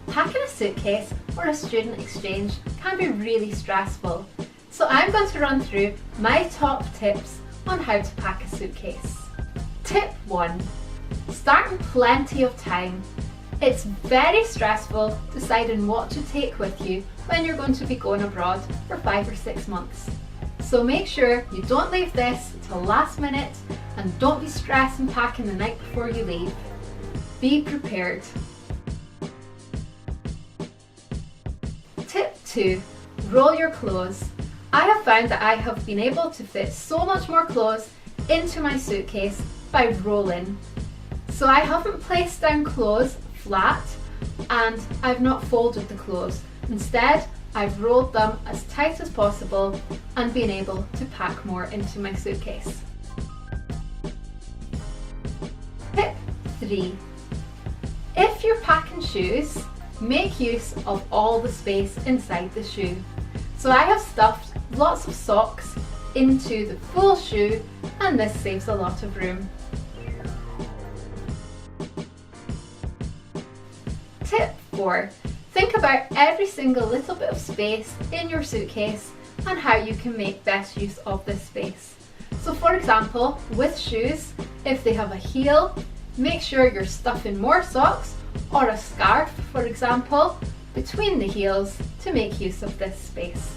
Packing a suitcase or a student exchange can be really stressful. So I'm going to run through my top tips on how to pack a suitcase. Tip 1. Start in plenty of time. It's very stressful deciding what to take with you when you're going to be going abroad for 5 or 6 months. So make sure you don't leave this till last minute and don't be stressed and packing the night before you leave. Be prepared. Tip 2. Roll your clothes. I have found that I have been able to fit so much more clothes into my suitcase by rolling. So I haven't placed down clothes flat and I've not folded the clothes. Instead, I've rolled them as tight as possible and been able to pack more into my suitcase. Tip 3. If you're packing shoes, make use of all the space inside the shoe. So I have stuffed lots of socks into the full shoe and this saves a lot of room. Tip 4. Think about every single little bit of space in your suitcase and how you can make best use of this space. So for example, with shoes, if they have a heel, make sure you're stuffing more socks or a scarf, for example, between the heels to make use of this space.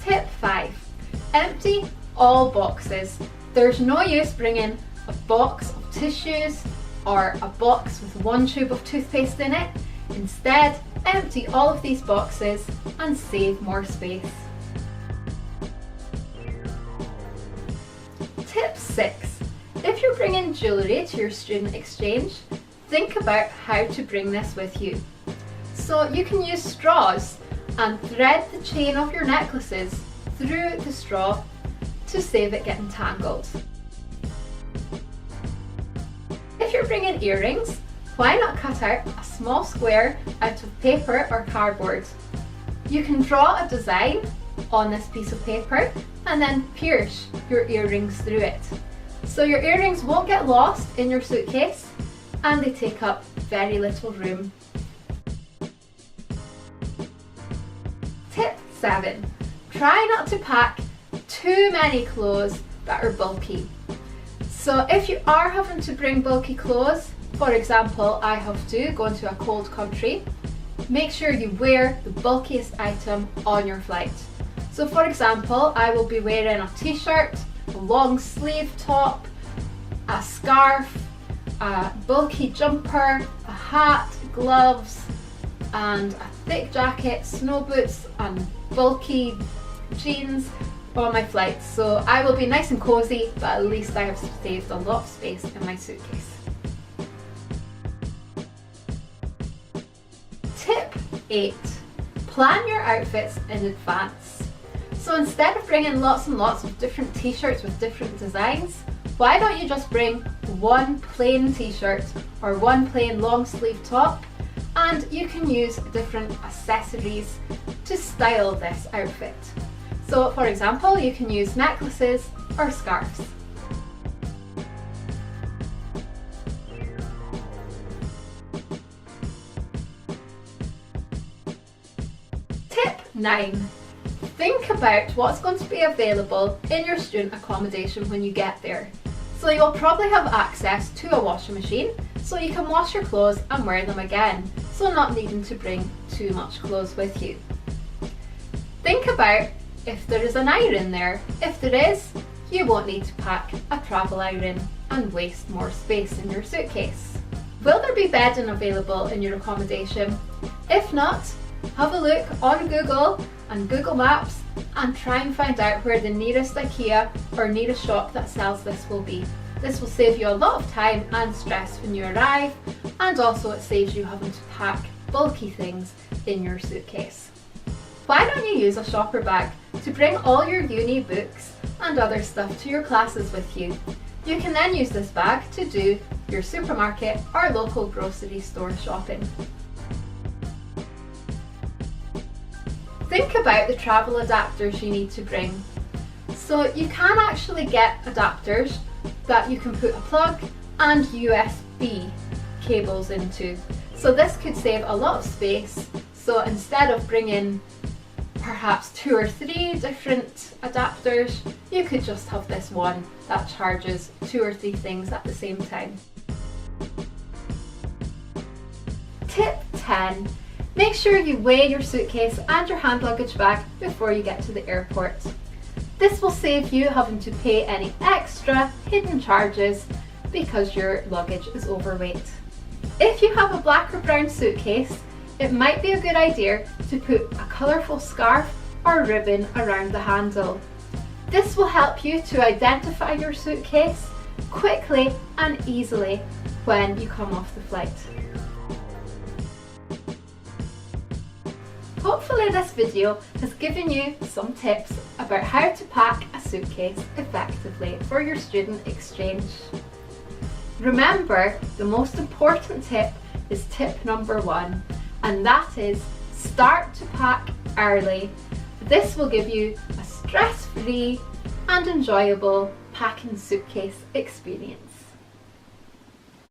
Tip 5. Empty all boxes. There's no use bringing a box of tissues or a box with one tube of toothpaste in it. Instead, empty all of these boxes and save more space. Tip 6. If you're bringing jewellery to your student exchange, think about how to bring this with you. So you can use straws and thread the chain of your necklaces through the straw to save it getting tangled. If you're bringing earrings, why not cut out a small square out of paper or cardboard? You can draw a design on this piece of paper and then pierce your earrings through it. So your earrings won't get lost in your suitcase and they take up very little room. Tip 7. Try not to pack too many clothes that are bulky. So if you are having to bring bulky clothes, for example, I have to go into a cold country, make sure you wear the bulkiest item on your flight. So for example, I will be wearing a t-shirt, a long sleeve top, a scarf, a bulky jumper, a hat, gloves, and a thick jacket, snow boots and bulky jeans on my flight. So I will be nice and cozy, but at least I have saved a lot of space in my suitcase. Tip 8. Plan your outfits in advance. So instead of bringing lots and lots of different t-shirts with different designs, why don't you just bring one plain t-shirt or one plain long sleeve top, and you can use different accessories to style this outfit. So for example, you can use necklaces or scarves. Tip 9. Think about what's going to be available in your student accommodation when you get there. So you'll probably have access to a washing machine, so you can wash your clothes and wear them again, so not needing to bring too much clothes with you. Think about if there is an iron there. If there is, you won't need to pack a travel iron and waste more space in your suitcase. Will there be bedding available in your accommodation? If not, have a look on Google and Google Maps and try and find out where the nearest IKEA or nearest shop that sells this will be. This will save you a lot of time and stress when you arrive, and also it saves you having to pack bulky things in your suitcase. Why don't you use a shopper bag to bring all your uni books and other stuff to your classes with you? You can then use this bag to do your supermarket or local grocery store shopping. Think about the travel adapters you need to bring. So you can actually get adapters that you can put a plug and USB cables into. So this could save a lot of space. So instead of bringing perhaps 2 or 3 different adapters, you could just have this one that charges 2 or 3 things at the same time. Tip 10. Make sure you weigh your suitcase and your hand luggage bag before you get to the airport. This will save you having to pay any extra hidden charges because your luggage is overweight. If you have a black or brown suitcase, it might be a good idea to put a colourful scarf or ribbon around the handle. This will help you to identify your suitcase quickly and easily when you come off the flight. Hopefully this video has given you some tips about how to pack a suitcase effectively for your student exchange. Remember, the most important tip is tip number 1, and that is start to pack early. This will give you a stress-free and enjoyable packing suitcase experience.